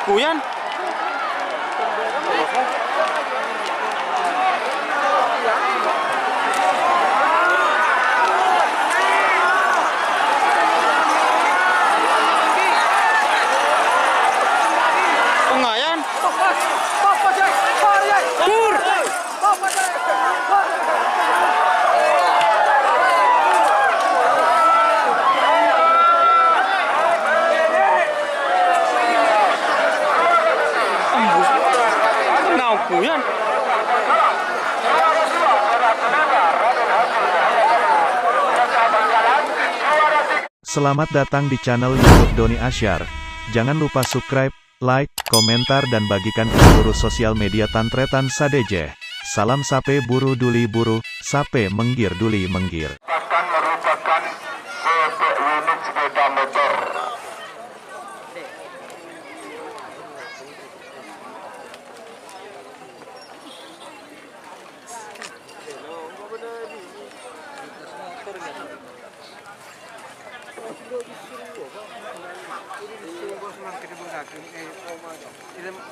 Kuyan. Pengayan. Pur. Nào Kuyan. Selamat datang di channel YouTube Doni Asyar. Jangan lupa subscribe, like, komentar dan bagikan ke seluruh sosial media Tantretan Sadeje. Salam sape buru duli buru, sape menggir duli menggir. Akan merupakan sebuah unit sepeda motor.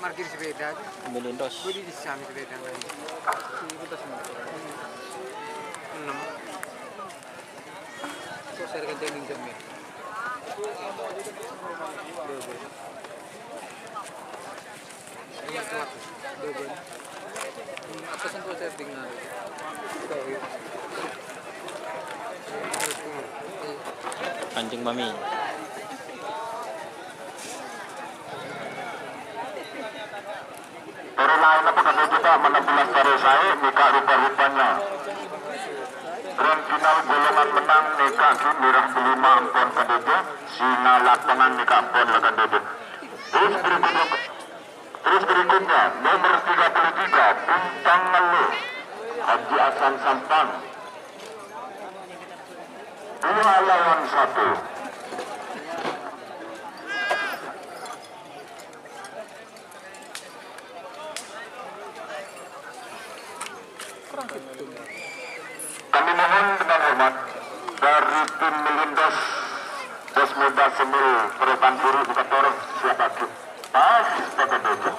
Markir sepeda, Melindos. budi di sana sepeda lain. Enam. So saya akan training jamnya. Ini kuat. Dua. Atas itu saya tinggal. Anjing mami. Dari lain apa kata kita 16 dari saya nikah rupa-rupanya. Grand final golongan menang nikah merah kelima ampun kedede singa lapangan nikah ampun lakan dede. Terus berikutnya nomor 33 Bintang Ngelu Haji Hasan Sampang 2-1. Kami mohon dengan hormat dari tim Melindos Desmoda Semil Peretan Buru Bukator siapa itu? Pas pada dojo.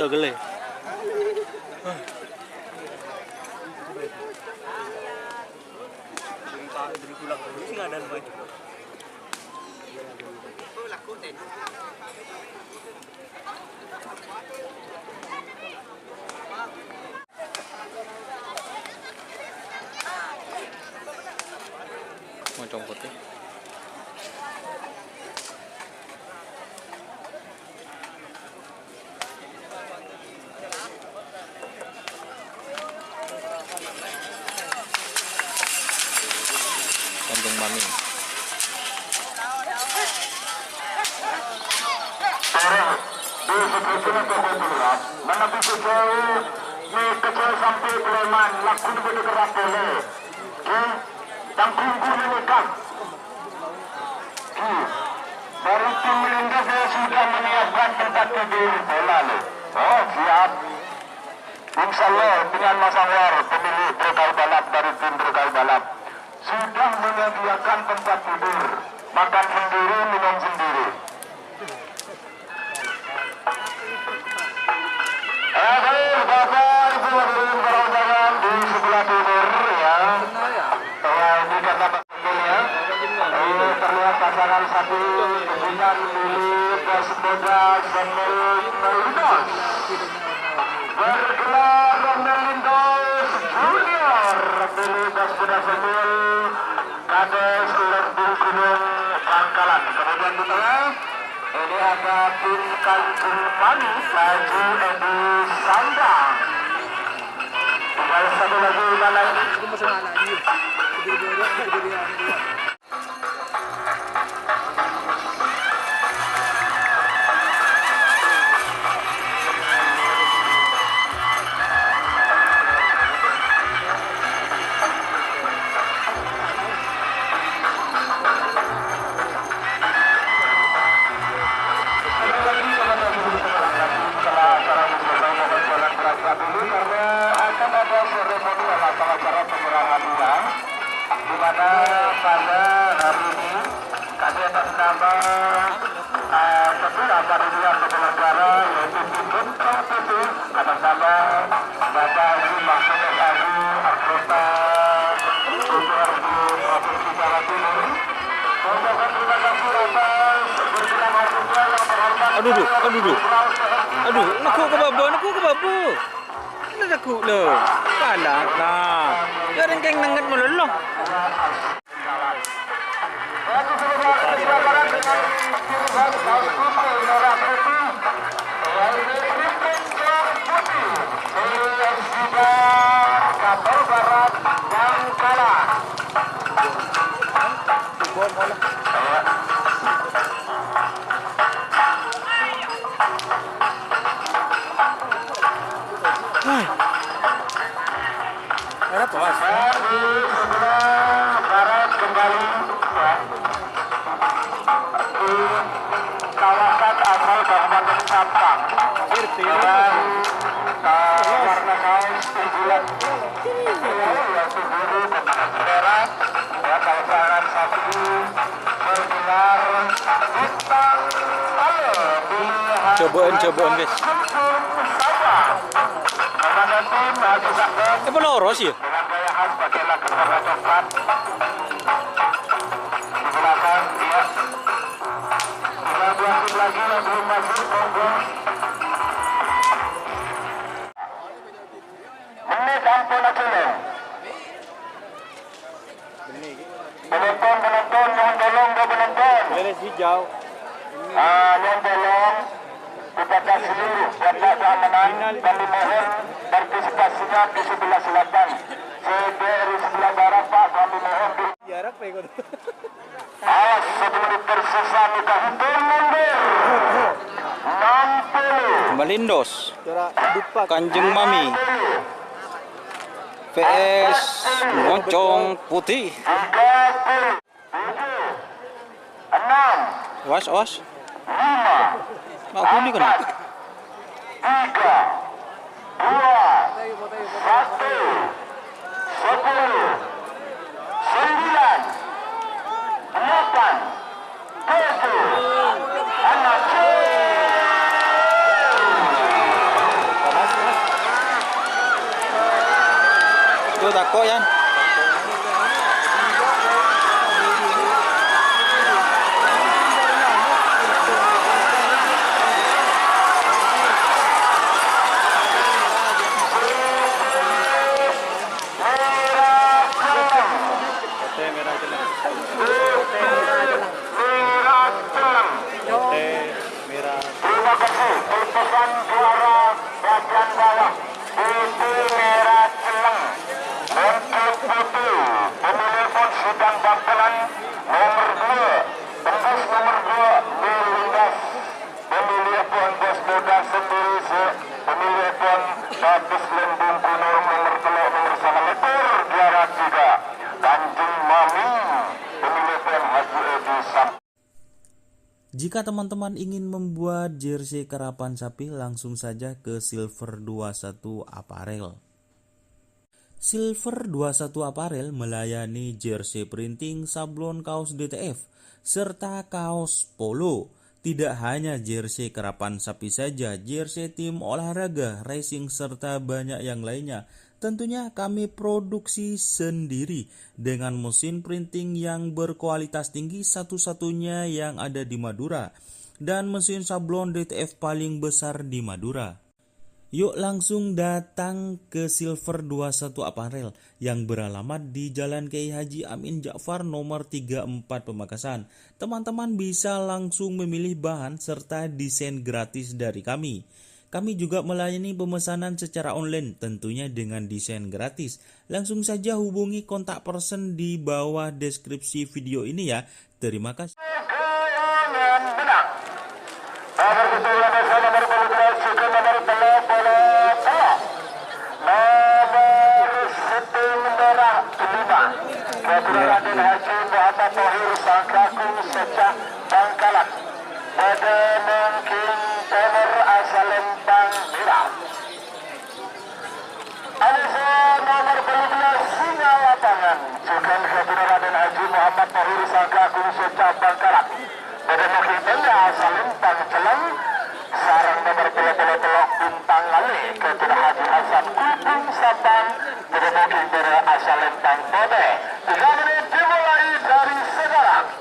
Tuh gele. Mocong putih. Anjing mami. Menapi kecil sampai Preman lakun begitu keras boleh. Tangkungku menikah. Dari tim Melindos saya sudah menyiapkan tempat tidur bola loh. Oh siap. Insya Allah dengan Mas Anwar pemilik Berkal Balap dari tim Berkal Balap sudah menyediakan tempat tidur, makan sendiri, minum sendiri. Bapak, Ibu hadirin para undangan di sebelah timur ya. Ini karena ya. Terlihat pasangan satu dengan milik Desmoda Semil Melindos. Bergelar Melindos Junior milik Desmoda Semil Kades Lerdung Gunung Pangkalan. Kemudian di tengah ini ada tim Kancing Manis Haji Edi Sandang. Tinggal satu lagi mana ini? nama ketua panitia penyelenggara yaitu tim Bencong PT atas nama Bapak Haji Mahmud Abu anggota DPRD Provinsi Jawa Timur. Mengucapkan terima kasih atas berkenan hatinya yang terhormat. Aduh, naku ke babu. Naku lo. Panas nah. Jangan keng nengat meloloh. Kapal Barat yang kalah. Ada pas. Di sebelah barat kembali ya, di kawasan asal Kabupaten Sampang dengan warna kaos unggulan yaitu biru dan merah ya, kawasan satu bergelar bintang ayo Cobaan guys. kepada tim Haji Sakben Peloros ya. dengan gaya khas pakai latar warna coklat di belakang dia. Tinggal 2 tim lagi yang belum masuk, monggo. Menit ampun aculen. Penonton mohon tolong ke penonton. Beres hijau. Mohon tolong kepada seluruh warga keamanan kami mohon partisipasinya di sebelah selatan. Di sebelah barat Pak kami mohon di Jarak pak ikut. awas 1 menit tersisa kita hitung mundur 60 Malindos. Dupak. Kanjeng Mami. VS Moncong Putih. 30 7 6 Was. 5 Mak kuning kena. 3 2 1 10 9 8 7 6 Itu takut ya. Terima kasih pelepasan juara bagian bawah PT Merah Celeng untuk putih pemilih pun sedang bangkelan nomor 2 tembus nomor 2 Melindas pemilih pun bos muda sendiri pemilih pun Babis Lembung Kunur nomor teluk nomor 1 meter juara 3 Kanjeng Mami pemilih pun Haji Edi Sam. Jika teman-teman ingin membuat jersey karapan sapi, langsung saja ke Silver 21 Apparel. Silver 21 Apparel melayani jersey printing, sablon kaos DTF, serta kaos polo. Tidak hanya jersey karapan sapi saja, jersey tim olahraga, racing, serta banyak yang lainnya. Tentunya kami produksi sendiri dengan mesin printing yang berkualitas tinggi, satu-satunya yang ada di Madura, dan mesin sablon DTF paling besar di Madura. Yuk langsung datang ke Silver 21 Apparel yang beralamat di Jalan Kiai Haji Amin Ja'far nomor 34 Pamekasan. Teman-teman bisa langsung memilih bahan serta desain gratis dari kami. Kami juga melayani pemesanan secara online, tentunya dengan desain gratis. Langsung saja hubungi kontak person di bawah deskripsi video ini ya. Terima kasih. Keyangan menang. Nomor ketujuh nomor bergerak suku nomor telur bola telur. Nomor seting merah 5. Ketua Raden Haji Muhammad Tohir Sangkakung Secah Bangkalan. Pada mungkin tenor asal Lembang Merah. Alisa nomor 12 singa lapangan. Sukan Ketua Raden Haji Muhammad Tohir Sangkakung Secah Bangkalan. Terima kasih salintang celang. Sarang nomor telok bintang lali kepada Haji Hasan Kumpung Sabang. Terima kasih salintang Bode. 3 menit dimulai dari sekarang.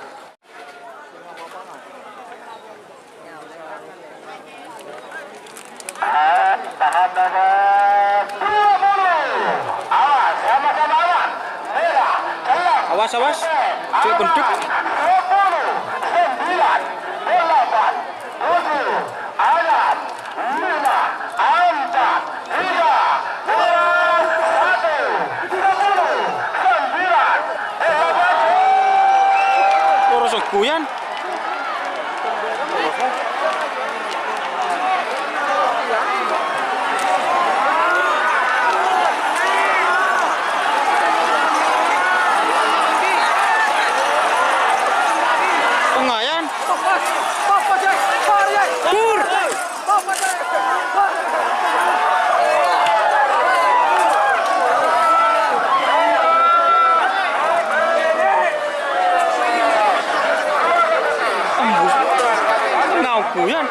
Tahan nomor 20. Awas, sama-sama awan. Merah, celang. Awas, awas. Cuk bentuk. 10, 9, 8, 7, 6, 5, 4, 3, 2, 1, 10, 9, Terus guyan. Pengayan. Pur. Embus. Ngau guyan.